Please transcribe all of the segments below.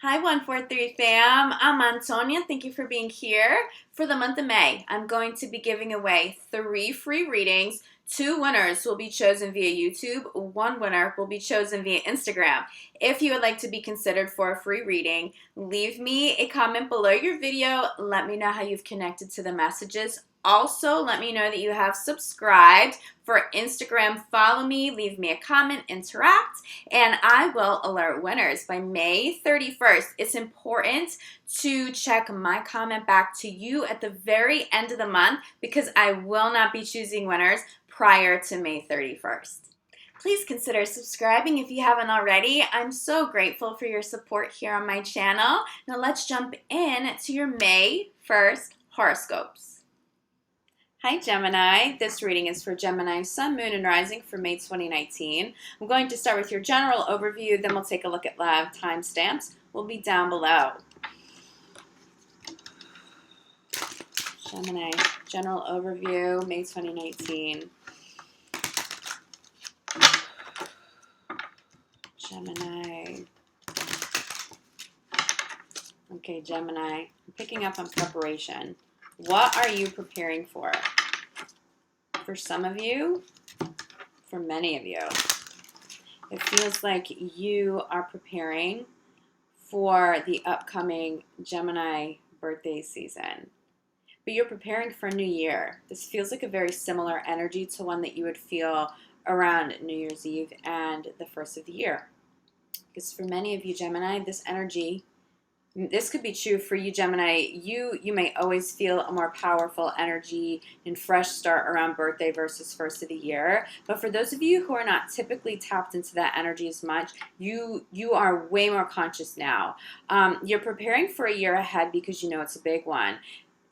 Hi, 143 fam. I'm Antonia. Thank you for being here. For the month of May, I'm going to be giving away 3 free readings. 2 winners will be chosen via YouTube. 1 winner will be chosen via Instagram. If you would like to be considered for a free reading, leave me a comment below your video. Let me know how you've connected to the messages. Also, let me know that you have subscribed. For Instagram, follow me, leave me a comment, interact, and I will alert winners by May 31st. It's important to check my comment back to you at the very end of the month because I will not be choosing winners prior to May 31st. Please consider subscribing if you haven't already. I'm so grateful for your support here on my channel. Now let's jump in to your May 1st horoscopes. Hi Gemini, this reading is for Gemini, Sun, Moon, and Rising for May 2019. I'm going to start with your general overview, then we'll take a look at live timestamps. Will be down below. Gemini, general overview, May 2019. Gemini. Okay, Gemini, I'm picking up on preparation. What are you preparing for? For some of you, for many of you, it feels like you are preparing for the upcoming Gemini birthday season. But you're preparing for a new year. This feels like a very similar energy to one that you would feel around New Year's Eve and the first of the year. Because for many of you, Gemini, this energy, this could be true for you, Gemini. You may always feel a more powerful energy and fresh start around birthday versus first of the year. But for those of you who are not typically tapped into that energy as much, you are way more conscious now. You're preparing for a year ahead because you know it's a big one.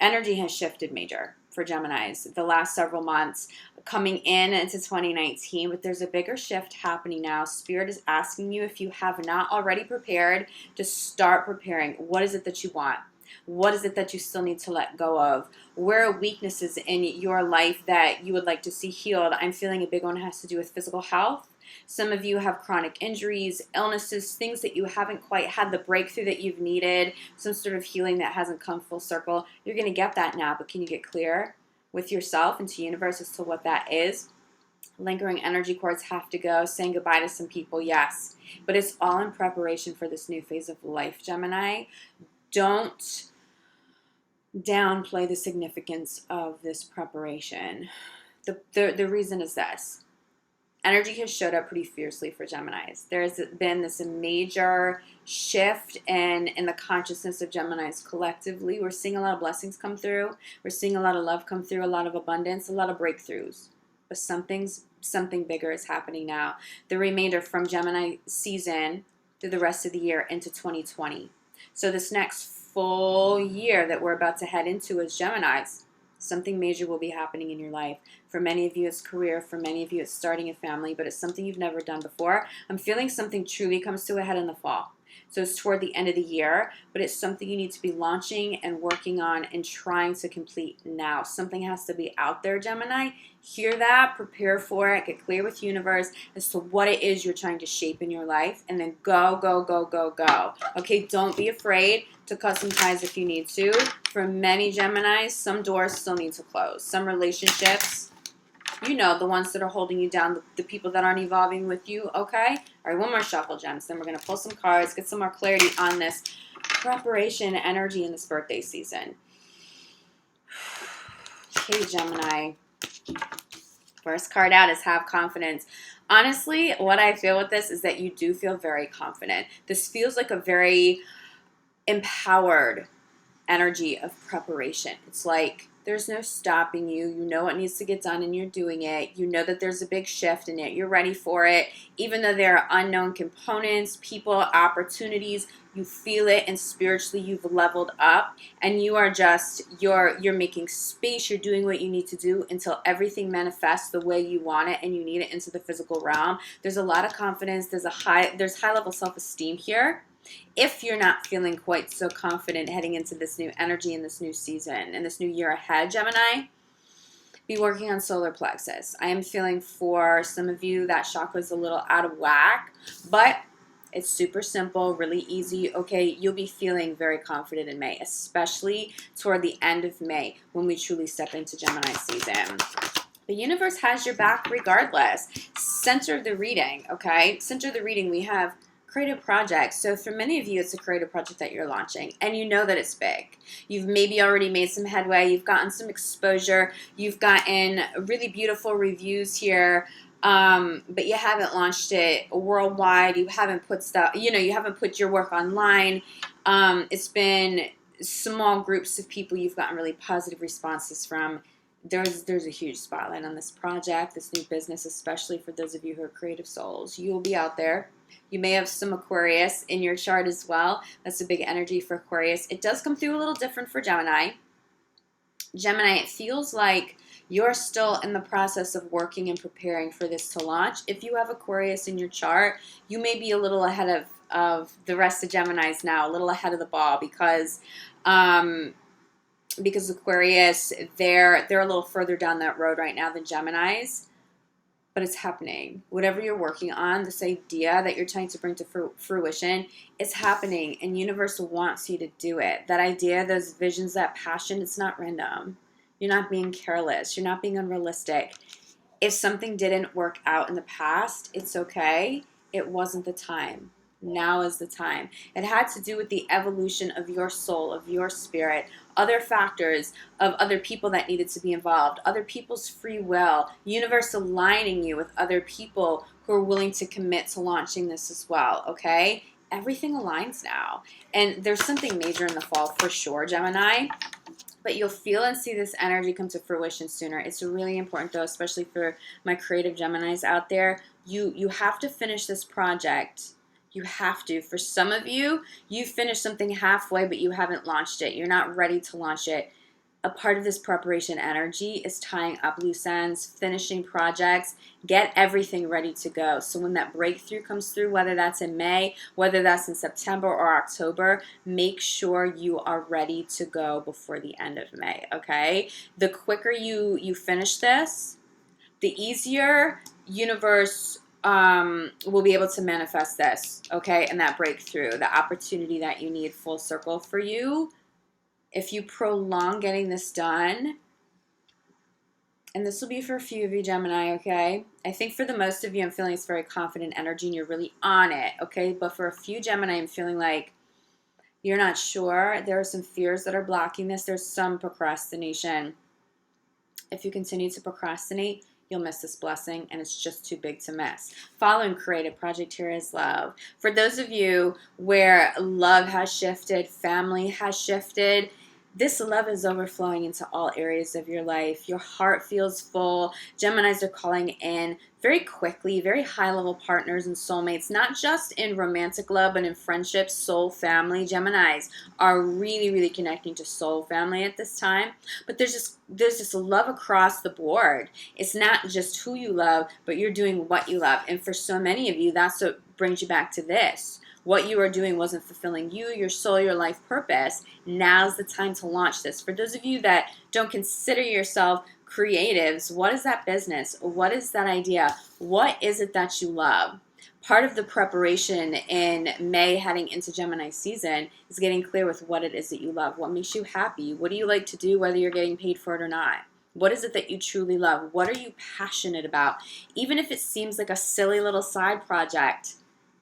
Energy has shifted major for Geminis the last several months coming into 2019, but there's a bigger shift happening now. Spirit is asking you, if you have not already prepared, to start preparing. What is it that you want? What is it that you still need to let go of? Where are weaknesses in your life that you would like to see healed? I'm feeling a big one has to do with physical health. Some of you have chronic injuries, illnesses, things that you haven't quite had the breakthrough that you've needed, some sort of healing that hasn't come full circle. You're going to get that now, but can you get clear with yourself and to universe as to what that is? Lingering energy cords have to go. Saying goodbye to some people, yes. But it's all in preparation for this new phase of life, Gemini. Don't downplay the significance of this preparation. The reason is this. Energy has showed up pretty fiercely for Geminis. There's been this major shift in the consciousness of Geminis collectively. We're seeing a lot of blessings come through. We're seeing a lot of love come through, a lot of abundance, a lot of breakthroughs. But something bigger is happening now. The remainder from Gemini season through the rest of the year into 2020. So this next full year that we're about to head into as Geminis, something major will be happening in your life. For many of you, it's career. For many of you, it's starting a family, but it's something you've never done before. I'm feeling something truly comes to a head in the fall. So it's toward the end of the year, but it's something you need to be launching and working on and trying to complete now. Something has to be out there, Gemini. Hear that, prepare for it, get clear with universe as to what it is you're trying to shape in your life, and then go, go, go, go, go. Okay, don't be afraid to cut some ties if you need to. For many Geminis, some doors still need to close. Some relationships, you know, the ones that are holding you down, the people that aren't evolving with you, okay? All right, one more shuffle, Gems. Then we're going to pull some cards, get some more clarity on this preparation energy in this birthday season. Okay, Gemini. First card out is have confidence. Honestly, what I feel with this is that you do feel very confident. This feels like a very empowered energy of preparation. It's like there's no stopping you. You know what needs to get done and you're doing it. You know that there's a big shift in it. You're ready for it. Even though there are unknown components, people, opportunities, you feel it, and spiritually you've leveled up and you are just, you're making space. You're doing what you need to do until everything manifests the way you want it and you need it into the physical realm. There's a lot of confidence. There's high level self-esteem here. If you're not feeling quite so confident heading into this new energy and this new season and this new year ahead, Gemini, be working on solar plexus. I am feeling for some of you that chakra is a little out of whack, but It's super simple, really easy. Okay, you'll be feeling very confident in May, especially toward the end of May when we truly step into Gemini season. The universe has your back regardless. Center of the reading, okay? Center of the reading, we have creative projects. So for many of you, it's a creative project that you're launching, and you know that it's big. You've maybe already made some headway. You've gotten some exposure. You've gotten really beautiful reviews here, but you haven't launched it worldwide. You haven't put stuff, you haven't put your work online. It's been small groups of people you've gotten really positive responses from. There's a huge spotlight on this project, this new business, especially for those of you who are creative souls. You will be out there. You may have some Aquarius in your chart as well. That's a big energy for Aquarius. It does come through a little different for Gemini. Gemini, it feels like you're still in the process of working and preparing for this to launch. If you have Aquarius in your chart, you may be a little ahead of the rest of Geminis now, a little ahead of the ball because Aquarius, they're a little further down that road right now than Geminis, but it's happening. Whatever you're working on, this idea that you're trying to bring to fruition, it's happening, and universe wants you to do it. That idea, those visions, that passion, it's not random. You're not being careless. You're not being unrealistic. If something didn't work out in the past, it's okay. It wasn't the time. Now is the time. It had to do with the evolution of your soul, of your spirit, other factors of other people that needed to be involved, other people's free will, universe aligning you with other people who are willing to commit to launching this as well, okay? Everything aligns now. And there's something major in the fall for sure, Gemini. But you'll feel and see this energy come to fruition sooner. It's really important, though, especially for my creative Geminis out there. You have to finish this project. You have to. For some of you, you finished something halfway, but you haven't launched it. You're not ready to launch it. A part of this preparation energy is tying up loose ends, finishing projects, get everything ready to go. So when that breakthrough comes through, whether that's in May, whether that's in September or October, make sure you are ready to go before the end of May, okay? The quicker you finish this, the easier universe will be able to manifest this, okay? And that breakthrough, the opportunity that you need full circle for you. If you prolong getting this done, and this will be for a few of you, Gemini, okay? I think for the most of you, I'm feeling it's very confident energy and you're really on it, okay? But for a few Gemini, I'm feeling like you're not sure. There are some fears that are blocking this. There's some procrastination. If you continue to procrastinate, you'll miss this blessing, and it's just too big to miss. Following creative project here is love. For those of you where love has shifted, family has shifted, this love is overflowing into all areas of your life. Your heart feels full. Geminis are calling in very quickly, very high-level partners and soulmates, not just in romantic love, but in friendship, soul family. Geminis are really, really connecting to soul family at this time. But there's just love across the board. It's not just who you love, but you're doing what you love. And for so many of you, that's what brings you back to this. What you are doing wasn't fulfilling you, your soul, your life purpose. Now's the time to launch this. For those of you that don't consider yourself creatives, what is that business? What is that idea? What is it that you love? Part of the preparation in May heading into Gemini season is getting clear with what it is that you love. What makes you happy? What do you like to do, whether you're getting paid for it or not? What is it that you truly love? What are you passionate about? Even if it seems like a silly little side project,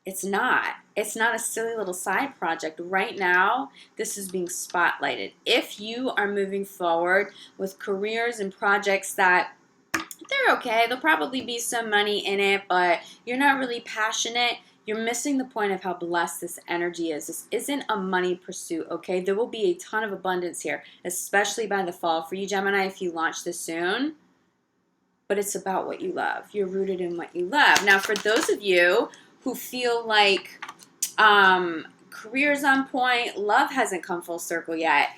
it's not. It's not a silly little side project. Right now, this is being spotlighted. If you are moving forward with careers and projects that they're okay, there'll probably be some money in it, but you're not really passionate, you're missing the point of how blessed this energy is. This isn't a money pursuit, okay? There will be a ton of abundance here, especially by the fall. For you, Gemini, if you launch this soon, but it's about what you love. You're rooted in what you love. Now, for those of you who feel like career's on point, love hasn't come full circle yet,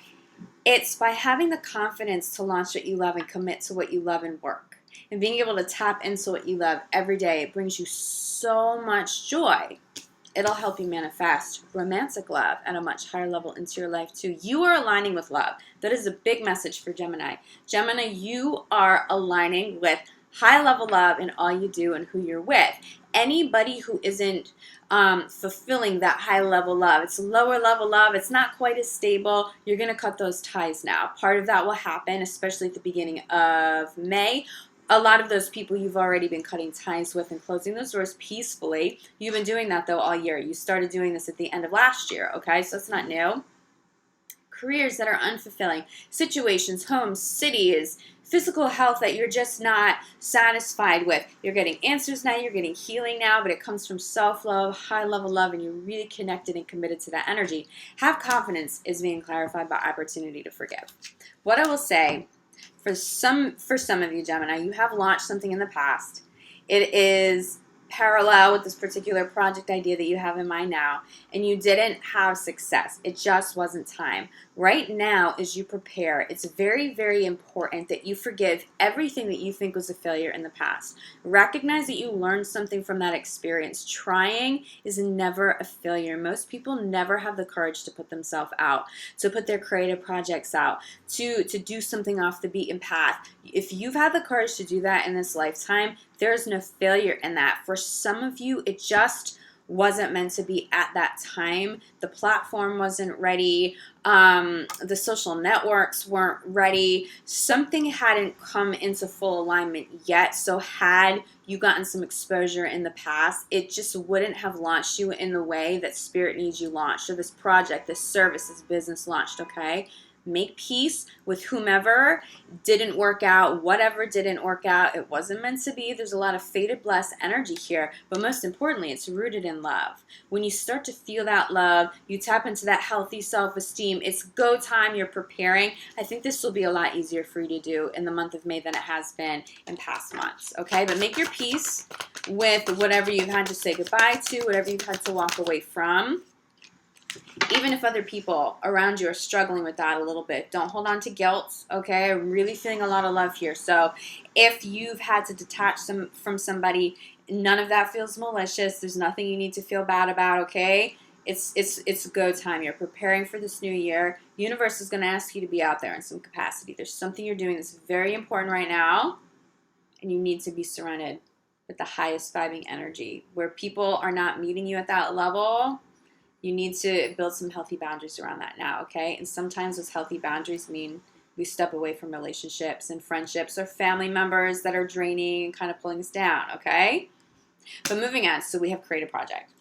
it's by having the confidence to launch what you love and commit to what you love and work. And being able to tap into what you love every day, it brings you so much joy. It'll help you manifest romantic love at a much higher level into your life too. You are aligning with love. That is a big message for Gemini. Gemini, you are aligning with high level love in all you do and who you're with. Anybody who isn't fulfilling that high level love, it's lower level love, it's not quite as stable, you're going to cut those ties now. Part of that will happen, especially at the beginning of May. A lot of those people you've already been cutting ties with and closing those doors peacefully. You've been doing that, though, all year. You started doing this at the end of last year, okay? So it's not new. Careers that are unfulfilling, situations, homes, cities, physical health that you're just not satisfied with. You're getting answers now, you're getting healing now, but it comes from self-love, high-level love, and you're really connected and committed to that energy. Have confidence is being clarified by opportunity to forgive. What I will say, for some of you, Gemini, you have launched something in the past. It is parallel with this particular project idea that you have in mind now, and you didn't have success. It just wasn't time. Right now, as you prepare, it's very, very important that you forgive everything that you think was a failure in the past. Recognize that you learned something from that experience. Trying is never a failure. Most people never have the courage to put themselves out, to put their creative projects out, to do something off the beaten path. If you've had the courage to do that in this lifetime, there's no failure in that. For some of you, it just wasn't meant to be at that time. The platform wasn't ready. The social networks weren't ready. Something hadn't come into full alignment yet. So had you gotten some exposure in the past, it just wouldn't have launched you in the way that Spirit needs you launched. So this project, this service, this business launched, okay? Make peace with whomever didn't work out, whatever didn't work out. It wasn't meant to be. There's a lot of fated blessed energy here, but most importantly, it's rooted in love. When you start to feel that love, you tap into that healthy self-esteem. It's go time. You're preparing. I think this will be a lot easier for you to do in the month of May than it has been in past months, okay? But make your peace with whatever you've had to say goodbye to, whatever you've had to walk away from. Even if other people around you are struggling with that a little bit, don't hold on to guilt, okay? I'm really feeling a lot of love here. So if you've had to detach from somebody, none of that feels malicious. There's nothing you need to feel bad about, okay? It's go time. You're preparing for this new year. The universe is going to ask you to be out there in some capacity. There's something you're doing that's very important right now, and you need to be surrounded with the highest vibing energy. Where people are not meeting you at that level, you need to build some healthy boundaries around that now, okay? And sometimes those healthy boundaries mean we step away from relationships and friendships or family members that are draining and kind of pulling us down, okay? But moving on, so we have creative project.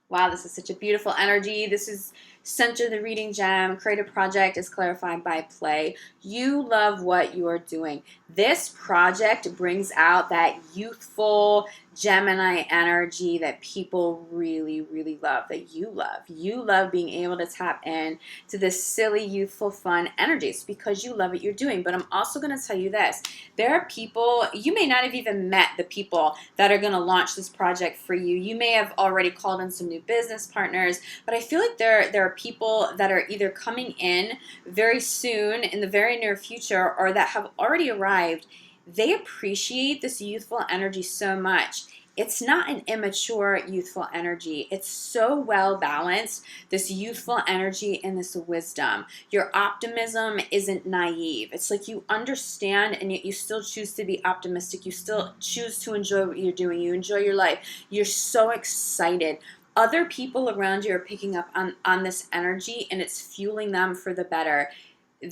Wow, this is such a beautiful energy. This is center the reading gem. Creative project is clarified by play. You love what you are doing. This project brings out that youthful Gemini energy that people really, really love, that you love. You love being able to tap in to this silly, youthful, fun energy. It's because you love what you're doing. But I'm also going to tell you this. There are people, you may not have even met the people that are going to launch this project for you. You may have already called in some new business partners, but I feel like there are people that are either coming in very soon in the very near future or that have already arrived. They appreciate this youthful energy so much. It's not an immature youthful energy. It's so well balanced, this youthful energy and this wisdom. Your optimism isn't naive. It's like you understand and yet you still choose to be optimistic. You still choose to enjoy what you're doing. You enjoy your life. You're so excited. Other people around you are picking up on this energy and it's fueling them for the better.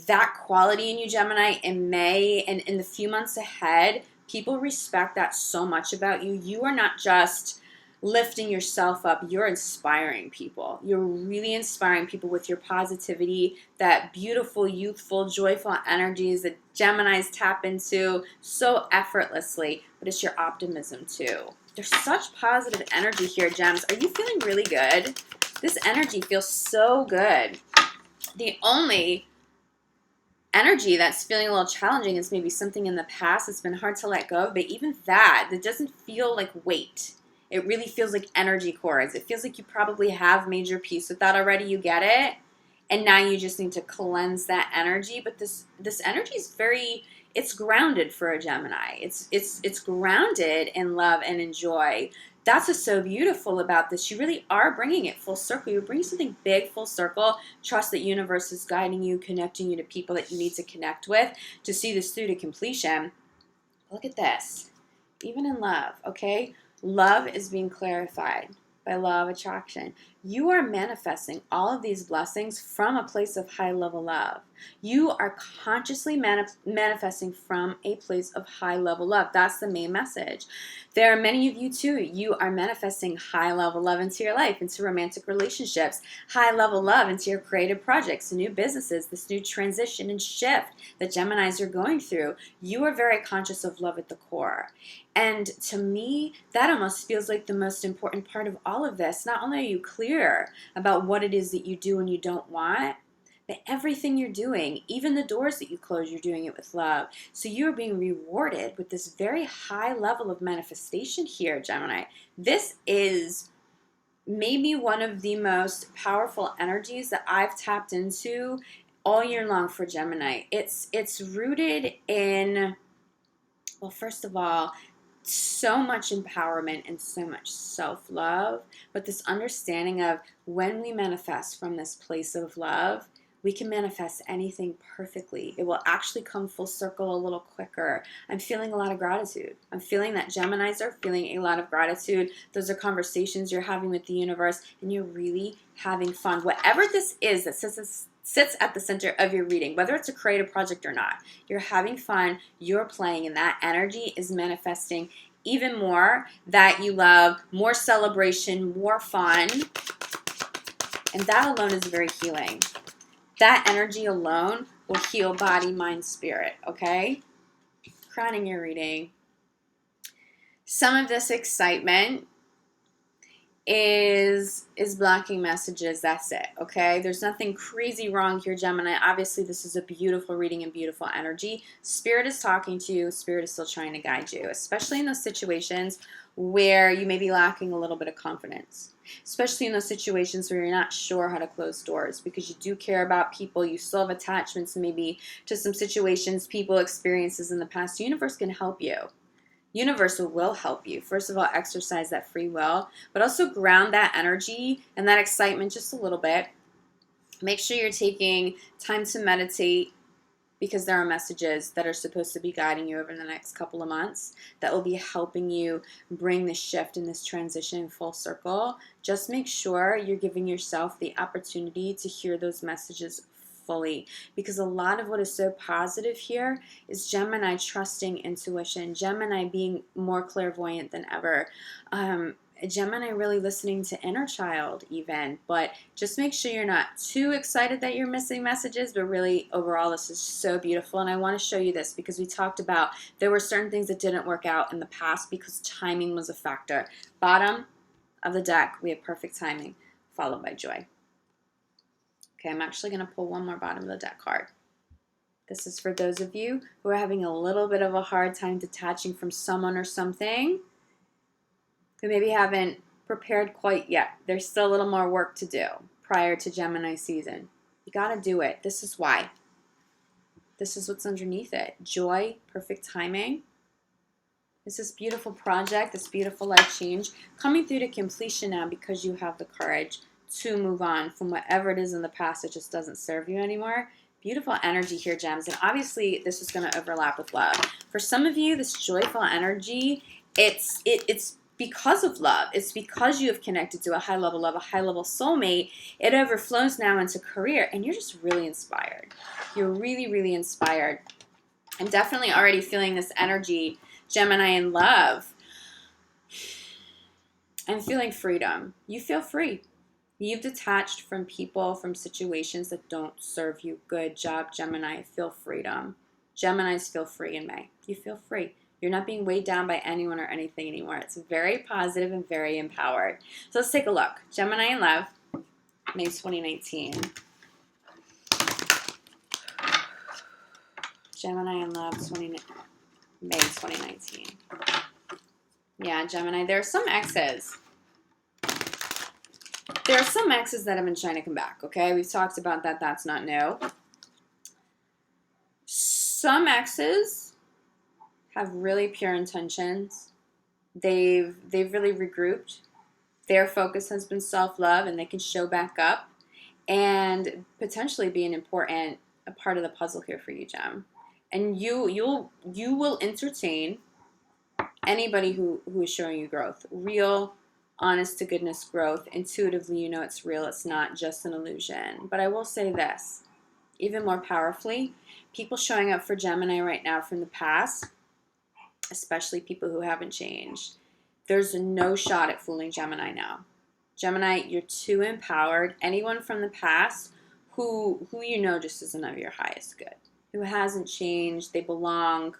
That quality in you, Gemini, in May and in the few months ahead, people respect that so much about you. You are not just lifting yourself up. You're inspiring people. You're really inspiring people with your positivity, that beautiful, youthful, joyful energies that Geminis tap into so effortlessly. But it's your optimism, too. There's such positive energy here, Gems. Are you feeling really good? This energy feels so good. The only energy that's feeling a little challenging is maybe something in the past that's been hard to let go of, but even that doesn't feel like weight. It really feels like energy cords. It feels like you probably have made your peace with that already. You get it, and now you just need to cleanse that energy. But this energy is it's grounded for a Gemini. It's grounded in love and in joy. That's what's so beautiful about this. You really are bringing it full circle. You're bringing something big full circle. Trust that universe is guiding you, connecting you to people that you need to connect with to see this through to completion. Look at this. Even in love, okay? Love is being clarified by law of attraction. You are manifesting all of these blessings from a place of high level love. You are consciously manifesting from a place of high level love. That's the main message. There are many of you too. You are manifesting high level love into your life, into romantic relationships, high level love into your creative projects, new businesses, this new transition and shift that Geminis are going through. You are very conscious of love at the core. And to me, that almost feels like the most important part of all of this. Not only are you clear about what it is that you do and you don't want, that everything you're doing, even the doors that you close, you're doing it with love. So you're being rewarded with this very high level of manifestation here, Gemini. This is maybe one of the most powerful energies that I've tapped into all year long for Gemini. It's rooted in, well, first of all, so much empowerment and so much self-love, but this understanding of when we manifest from this place of love, we can manifest anything perfectly. It will actually come full circle a little quicker. I'm feeling a lot of gratitude. I'm feeling that Geminis are feeling a lot of gratitude. Those are conversations you're having with the universe, and you're really having fun. Whatever this is that sits at the center of your reading, whether it's a creative project or not, you're having fun, you're playing, and that energy is manifesting even more that you love, more celebration, more fun. And that alone is very healing. That energy alone will heal body, mind, spirit, okay? Crowning your reading. Some of this excitement is blocking messages. That's it, okay? There's nothing crazy wrong here, Gemini. Obviously, this is a beautiful reading and beautiful energy. Spirit is talking to you. Spirit is still trying to guide you, especially in those situations where you may be lacking a little bit of confidence, especially in those situations where you're not sure how to close doors because you do care about people. You still have attachments maybe to some situations, people, experiences in the past. The universe can help you. Universal will help you. First of all, exercise that free will, but also ground that energy and that excitement just a little bit. Make sure you're taking time to meditate because there are messages that are supposed to be guiding you over the next couple of months that will be helping you bring this shift and this transition full circle. Just make sure you're giving yourself the opportunity to hear those messages fully, because a lot of what is so positive here is Gemini trusting intuition, Gemini being more clairvoyant than ever, Gemini really listening to inner child even. But just make sure you're not too excited that you're missing messages, but really overall this is so beautiful. And I want to show you this because we talked about there were certain things that didn't work out in the past because timing was a factor. Bottom of the deck, we have perfect timing followed by joy. Okay, I'm actually going to pull one more bottom of the deck card. This is for those of you who are having a little bit of a hard time detaching from someone or something, who maybe haven't prepared quite yet. There's still a little more work to do prior to Gemini season. You got to do it. This is why. This is what's underneath it. Joy, perfect timing. It's this beautiful project, this beautiful life change coming through to completion now because you have the courage to move on from whatever it is in the past that just doesn't serve you anymore. Beautiful energy here, Gems. And obviously, this is going to overlap with love. For some of you, this joyful energy, it's because of love. It's because you have connected to a high level love, a high level soulmate. It overflows now into career, and you're just really inspired. You're really, really inspired. I'm definitely already feeling this energy, Gemini, in love. I'm feeling freedom. You feel free. You've detached from people, from situations that don't serve you. Good job, Gemini. Feel freedom. Geminis feel free in May. You feel free. You're not being weighed down by anyone or anything anymore. It's very positive and very empowered. So let's take a look. Gemini in love, May 2019. Gemini in love, May 2019. Yeah, Gemini, there are some exes. There are some exes that have been trying to come back, okay? We've talked about that. That's not new. Some exes have really pure intentions. They've really regrouped. Their focus has been self-love, and they can show back up and potentially be a part of the puzzle here for you, Gem. And you will entertain anybody who is showing you growth. Real, honest to goodness growth. Intuitively, you know it's real. It's not just an illusion. But I will say this, even more powerfully, people showing up for Gemini right now from the past, especially people who haven't changed, there's no shot at fooling Gemini now. Gemini, you're too empowered. Anyone from the past who you know just isn't of your highest good, who hasn't changed, they belong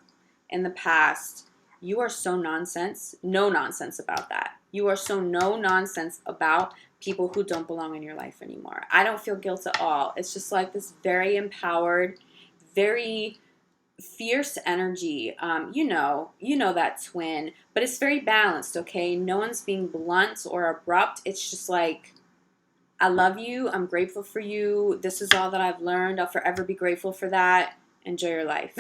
in the past, you are so no nonsense about that. You are so no nonsense about people who don't belong in your life anymore. I don't feel guilt at all. It's just like this very empowered, very fierce energy. You know that twin, but it's very balanced, okay? No one's being blunt or abrupt. It's just like, I love you. I'm grateful for you. This is all that I've learned. I'll forever be grateful for that. Enjoy your life.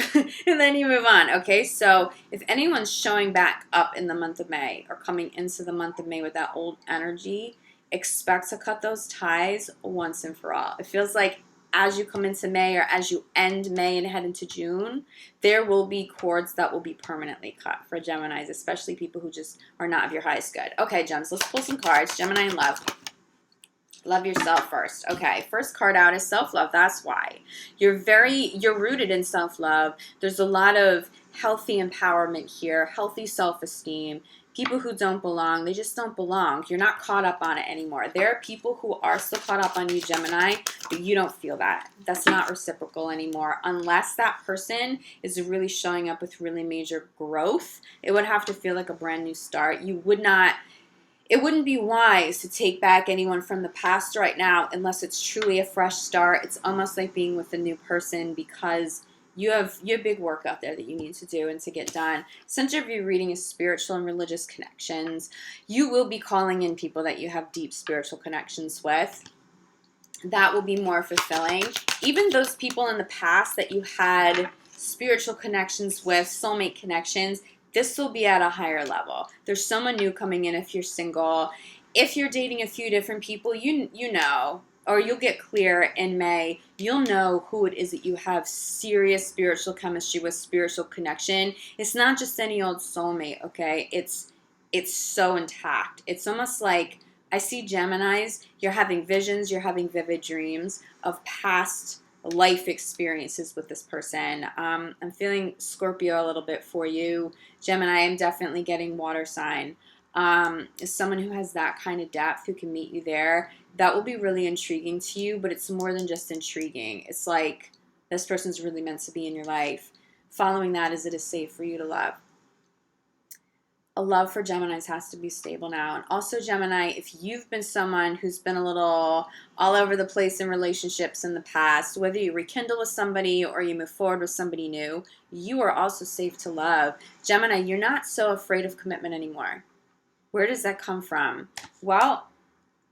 And then you move on, okay? So if anyone's showing back up in the month of May or coming into the month of May with that old energy, expect to cut those ties once and for all. It feels like as you come into May or as you end May and head into June, there will be cords that will be permanently cut for Geminis, especially people who just are not of your highest good. Okay, Gems, let's pull some cards. Gemini in love. Love yourself first. Okay, first card out is self-love. That's why. You're rooted in self-love. There's a lot of healthy empowerment here, healthy self-esteem. People who don't belong, they just don't belong. You're not caught up on it anymore. There are people who are still caught up on you, Gemini, but you don't feel that. That's not reciprocal anymore. Unless that person is really showing up with really major growth, it would have to feel like a brand new start. It wouldn't be wise to take back anyone from the past right now unless it's truly a fresh start. It's almost like being with a new person because you have big work out there that you need to do and to get done. Center of your reading is spiritual and religious connections. You will be calling in people that you have deep spiritual connections with. That will be more fulfilling. Even those people in the past that you had spiritual connections with, soulmate connections, this will be at a higher level. There's someone new coming in if you're single. If you're dating a few different people, you know, or you'll get clear in May, you'll know who it is that you have serious spiritual chemistry with, spiritual connection. It's not just any old soulmate, okay? It's so intact. It's almost like I see Geminis, you're having visions, you're having vivid dreams of past life experiences with this person. I'm feeling Scorpio a little bit for you. Gemini, I'm definitely getting water sign. Someone who has that kind of depth who can meet you there, that will be really intriguing to you, but it's more than just intriguing. It's like this person's really meant to be in your life. Following that is it is safe for you to love. A love for Geminis has to be stable now. And also, Gemini, if you've been someone who's been a little all over the place in relationships in the past, whether you rekindle with somebody or you move forward with somebody new, you are also safe to love. Gemini, you're not so afraid of commitment anymore. Where does that come from? Well,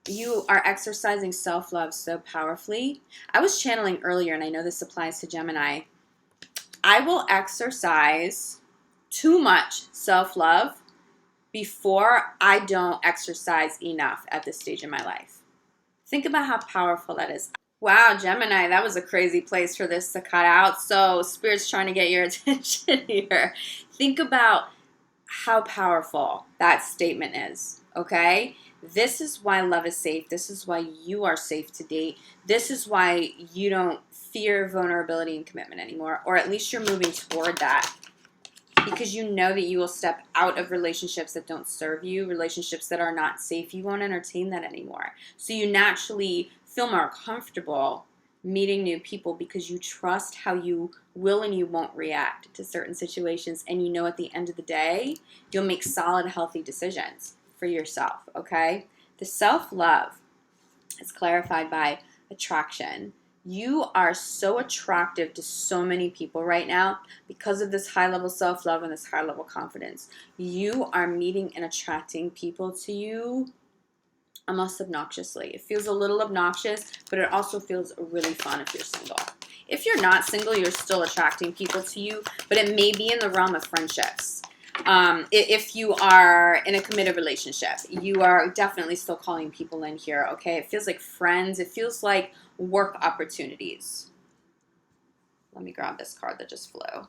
you are exercising self-love so powerfully. I was channeling earlier, and I know this applies to Gemini. I will exercise too much self-love before I don't exercise enough at this stage in my life. Think about how powerful that is. Wow, Gemini, that was a crazy place for this to cut out. So Spirit's trying to get your attention here. Think about how powerful that statement is, okay? This is why love is safe. This is why you are safe to date. This is why you don't fear vulnerability and commitment anymore, or at least you're moving toward that. Because you know that you will step out of relationships that don't serve you, relationships that are not safe. You won't entertain that anymore. So you naturally feel more comfortable meeting new people because you trust how you will and you won't react to certain situations. And you know at the end of the day, you'll make solid, healthy decisions for yourself, okay? The self-love is clarified by attraction. You are so attractive to so many people right now because of this high-level self-love and this high-level confidence. You are meeting and attracting people to you almost obnoxiously. It feels a little obnoxious, but it also feels really fun if you're single. If you're not single, you're still attracting people to you, but it may be in the realm of friendships. If you are in a committed relationship, you are definitely still calling people in here, okay? It feels like friends. It feels like work opportunities. Let me grab this card that just flew.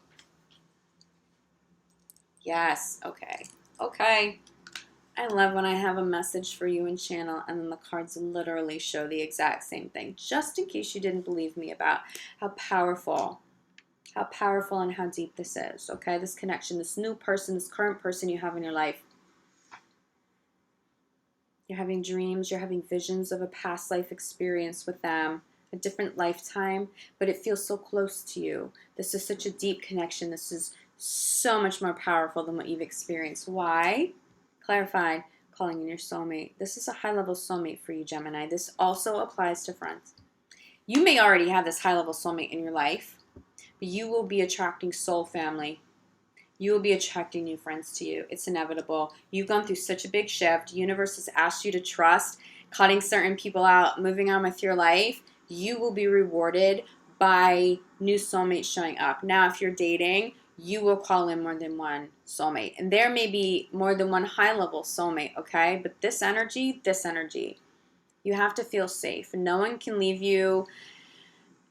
Yes, okay. Okay. I love when I have a message for you in channel and then the cards literally show the exact same thing, just in case you didn't believe me about how powerful and how deep this is, okay? This connection, this new person, this current person you have in your life. You're having dreams, you're having visions of a past life experience with them, a different lifetime, but it feels so close to you. This is such a deep connection. This is so much more powerful than what you've experienced. Why? Clarified, calling in your soulmate. This is a high-level soulmate for you, Gemini. This also applies to friends. You may already have this high-level soulmate in your life, but you will be attracting soul family. You will be attracting new friends to you. It's inevitable. You've gone through such a big shift. The universe has asked you to trust, cutting certain people out, moving on with your life. You will be rewarded by new soulmates showing up. Now, if you're dating, you will call in more than one soulmate. And there may be more than one high-level soulmate, okay? But this energy, you have to feel safe. No one can leave you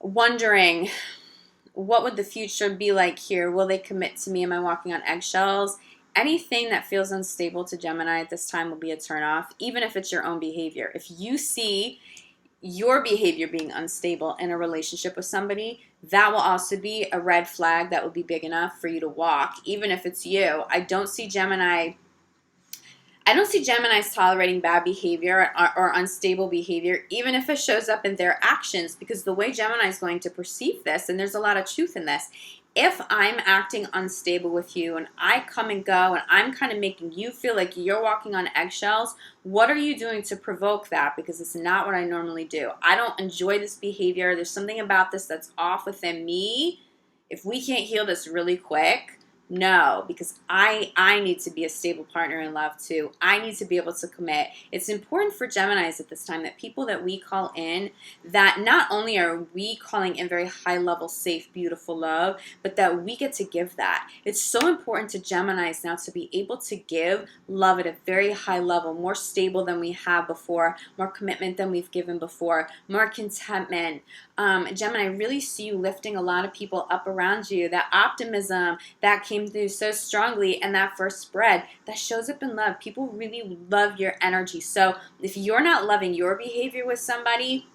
wondering, what would the future be like here? Will they commit to me? Am I walking on eggshells? Anything that feels unstable to Gemini at this time will be a turnoff, even if it's your own behavior. If you see your behavior being unstable in a relationship with somebody, that will also be a red flag that will be big enough for you to walk, even if it's you. I don't see Geminis tolerating bad behavior or unstable behavior, even if it shows up in their actions, because the way Gemini is going to perceive this, and there's a lot of truth in this, if I'm acting unstable with you and I come and go and I'm kind of making you feel like you're walking on eggshells, what are you doing to provoke that? Because it's not what I normally do. I don't enjoy this behavior. There's something about this that's off within me. If we can't heal this really quick, no, because I need to be a stable partner in love too. I need to be able to commit. It's important for Geminis at this time that people that we call in, that not only are we calling in very high level, safe, beautiful love, but that we get to give that. It's so important to Geminis now to be able to give love at a very high level, more stable than we have before, more commitment than we've given before, more contentment. Gemini, I really see you lifting a lot of people up around you. That optimism that came through so strongly and that first spread, that shows up in love. People really love your energy. So if you're not loving your behavior with somebody,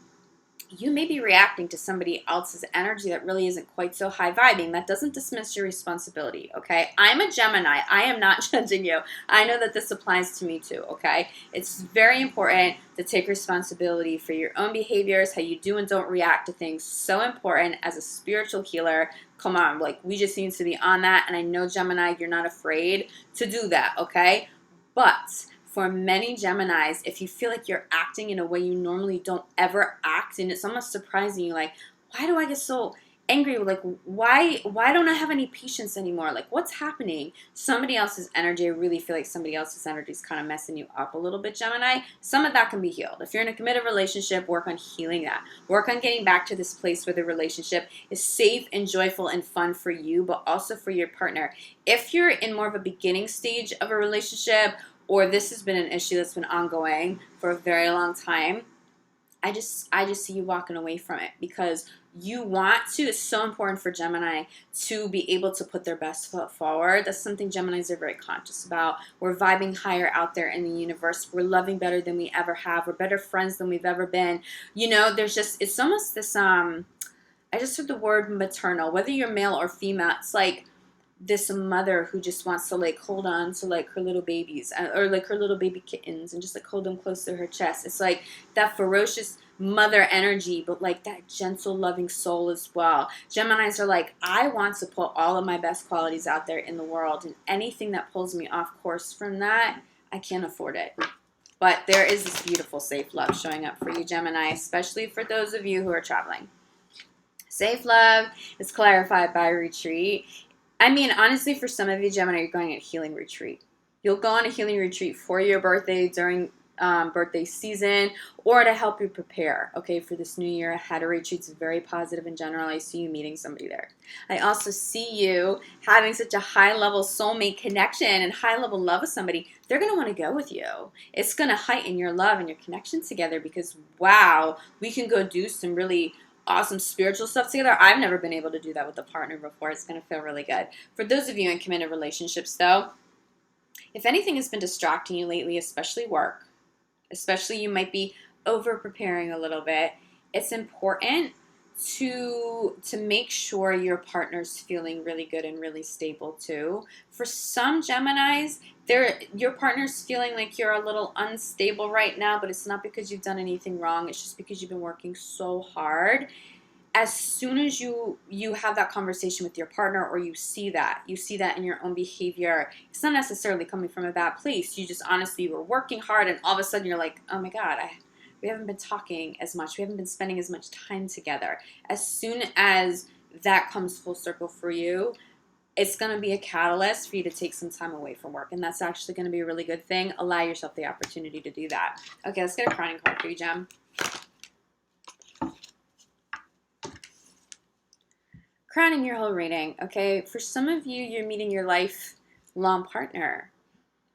you may be reacting to somebody else's energy that really isn't quite so high vibing. That doesn't dismiss your responsibility, okay? I'm a Gemini. I am not judging you. I know that this applies to me too, okay? It's very important to take responsibility for your own behaviors, how you do and don't react to things. So important as a spiritual healer. Come on, like, we just need to be on that. And I know, Gemini, you're not afraid to do that, okay? But for many Geminis, if you feel like you're acting in a way you normally don't ever act, and it's almost surprising you, like, why do I get so angry? Like, why don't I have any patience anymore? Like, what's happening? Somebody else's energy, I really feel like somebody else's energy is kind of messing you up a little bit, Gemini. Some of that can be healed. If you're in a committed relationship, work on healing that. Work on getting back to this place where the relationship is safe and joyful and fun for you, but also for your partner. If you're in more of a beginning stage of a relationship, or this has been an issue that's been ongoing for a very long time, I just see you walking away from it, because you want to. It's so important for Gemini to be able to put their best foot forward. That's something Geminis are very conscious about. We're vibing higher out there in the universe. We're loving better than we ever have. We're better friends than we've ever been. You know, there's just, it's almost this, I just heard the word maternal. Whether you're male or female, it's like this mother who just wants to, like, hold on to, like, her little babies, or like her little baby kittens, and just, like, hold them close to her chest. It's like that ferocious mother energy, but like that gentle, loving soul as well. Geminis are like, I want to put all of my best qualities out there in the world, and anything that pulls me off course from that, I can't afford it. But there is this beautiful, safe love showing up for you, Gemini, especially for those of you who are traveling. Safe love is clarified by retreat. I mean, honestly, for some of you, Gemini, you're going on a healing retreat. You'll go on a healing retreat for your birthday, during birthday season, or to help you prepare, okay, for this new year ahead. A retreat's very positive in general. I see you meeting somebody there. I also see you having such a high-level soulmate connection and high-level love with somebody. They're going to want to go with you. It's going to heighten your love and your connection together, because, wow, we can go do some really awesome spiritual stuff together. I've never been able to do that with a partner before. It's going to feel really good. For those of you in committed relationships, though, if anything has been distracting you lately, especially work, especially you might be over preparing a little bit, it's important to make sure your partner's feeling really good and really stable too. For some Geminis, your partner's feeling like you're a little unstable right now, but it's not because you've done anything wrong. It's just because you've been working so hard. As soon as you have that conversation with your partner, or you see that in your own behavior, it's not necessarily coming from a bad place. You just honestly were working hard, and all of a sudden you're like, oh my God, we haven't been talking as much. We haven't been spending as much time together. As soon as that comes full circle for you, it's going to be a catalyst for you to take some time away from work. And that's actually going to be a really good thing. Allow yourself the opportunity to do that. Okay, let's get a crowning card for you, Gem. Crowning your whole reading, okay? For some of you, you're meeting your lifelong partner,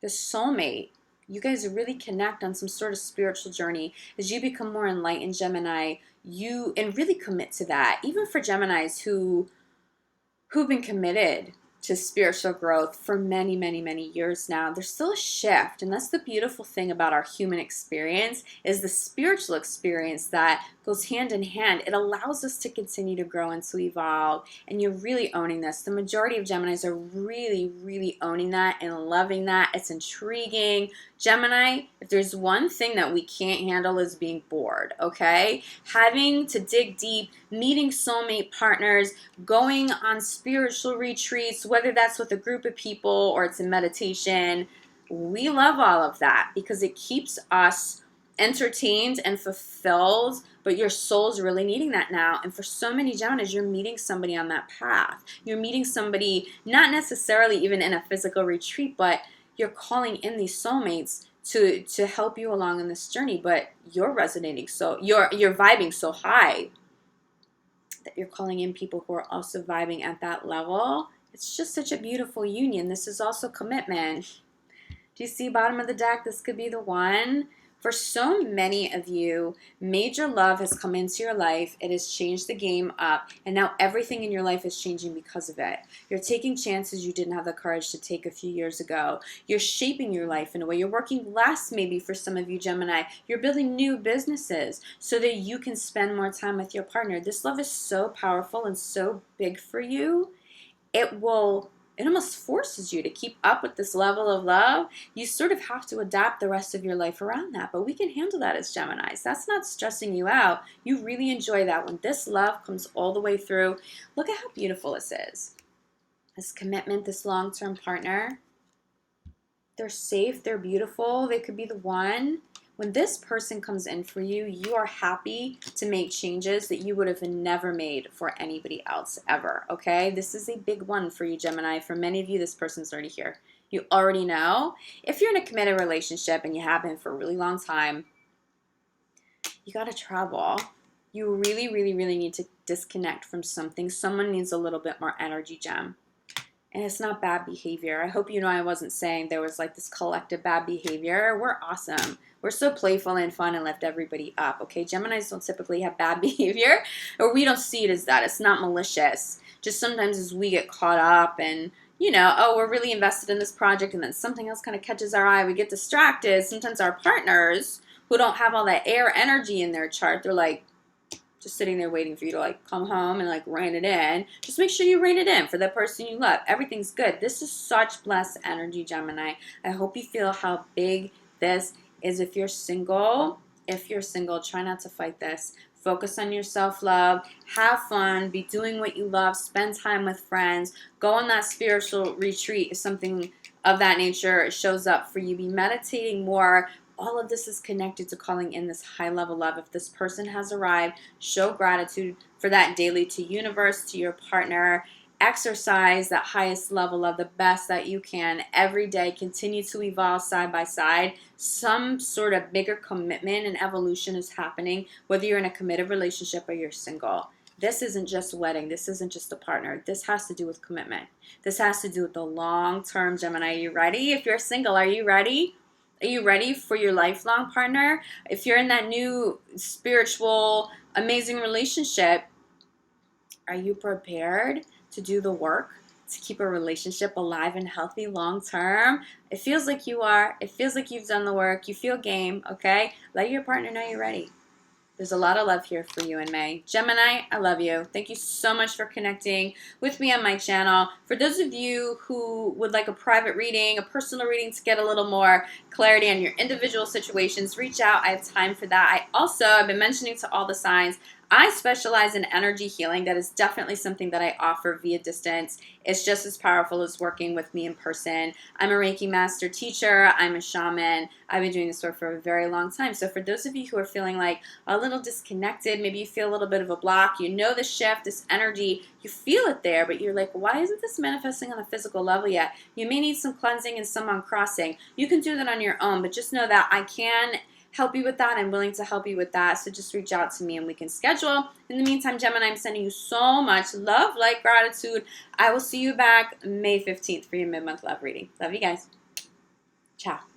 the soulmate. You guys really connect on some sort of spiritual journey. As you become more enlightened, Gemini, and really commit to that. Even for Geminis who've been committed to spiritual growth for many, many, many years now, there's still a shift. And that's the beautiful thing about our human experience, is the spiritual experience that goes hand in hand. It allows us to continue to grow and to evolve. And you're really owning this. The majority of Geminis are really, really owning that and loving that. It's intriguing. Gemini, if there's one thing that we can't handle, is being bored, okay? Having to dig deep, meeting soulmate partners, going on spiritual retreats, whether that's with a group of people or it's in meditation. We love all of that because it keeps us entertained and fulfilled, but your soul's really needing that now. And for so many Geminis, you're meeting somebody on that path. You're meeting somebody, not necessarily even in a physical retreat, but you're calling in these soulmates to help you along in this journey. But you're resonating, so you're vibing so high that you're calling in people who are also vibing at that level. It's just such a beautiful union. This is also commitment. Do you see bottom of the deck? This could be the one. For so many of you, major love has come into your life. It has changed the game up, and now everything in your life is changing because of it. You're taking chances you didn't have the courage to take a few years ago. You're shaping your life in a way. You're working less, maybe for some of you Gemini. You're building new businesses so that you can spend more time with your partner. This love is so powerful and so big for you. It almost forces you to keep up with this level of love. You sort of have to adapt the rest of your life around that. But we can handle that as Geminis. That's not stressing you out. You really enjoy that. When this love comes all the way through, look at how beautiful this is. This commitment, this long-term partner. They're safe. They're beautiful. They could be the one. When this person comes in for you, you are happy to make changes that you would have never made for anybody else ever, okay? This is a big one for you, Gemini. For many of you, this person's already here. You already know. If you're in a committed relationship and you have been for a really long time, you got to travel. You really, really, really need to disconnect from something. Someone needs a little bit more energy, Gem. And it's not bad behavior. I hope you know I wasn't saying there was like this collective bad behavior. We're awesome. We're so playful and fun and lift everybody up, okay? Geminis don't typically have bad behavior, or we don't see it as that. It's not malicious. Just sometimes as we get caught up and, you know, oh, we're really invested in this project, and then something else kind of catches our eye. We get distracted. Sometimes our partners who don't have all that air energy in their chart, they're like, just sitting there waiting for you to like come home and like rein it in. Just make sure you rein it in for the person you love. Everything's good. This is such blessed energy, Gemini. I hope you feel how big this is. If you're single, try not to fight this. Focus on your self-love. Have fun. Be doing what you love. Spend time with friends. Go on that spiritual retreat if something of that nature shows up for you. Be meditating more. All of this is connected to calling in this high level love. If this person has arrived, show gratitude for that daily to universe, to your partner. Exercise that highest level of the best that you can every day. Continue to evolve side by side. Some sort of bigger commitment and evolution is happening, whether you're in a committed relationship or you're single. This isn't just a wedding. This isn't just a partner. This has to do with commitment. This has to do with the long term, Gemini. Are you ready? If you're single, are you ready? Are you ready for your lifelong partner? If you're in that new spiritual amazing relationship. Are you prepared to do the work to keep a relationship alive and healthy long term? It feels like you are. It feels like you've done the work. You feel game, okay? Let your partner know you're ready. There's a lot of love here for you in May. Gemini, I love you. Thank you so much for connecting with me on my channel. For those of you who would like a private reading, a personal reading to get a little more clarity on your individual situations, reach out. I have time for that. I've been mentioning to all the signs, I specialize in energy healing. That is definitely something that I offer via distance. It's just as powerful as working with me in person. I'm a Reiki master teacher. I'm a shaman. I've been doing this work for a very long time. So for those of you who are feeling like a little disconnected, maybe you feel a little bit of a block, you know the shift, this energy, you feel it there, but you're like, why isn't this manifesting on a physical level yet? You may need some cleansing and some uncrossing. You can do that on your own, but just know that I can help you with that. I'm willing to help you with that. So just reach out to me and we can schedule. In the meantime, Gemini, I'm sending you so much love, light, gratitude. I will see you back May 15th for your mid-month love reading. Love you guys. Ciao.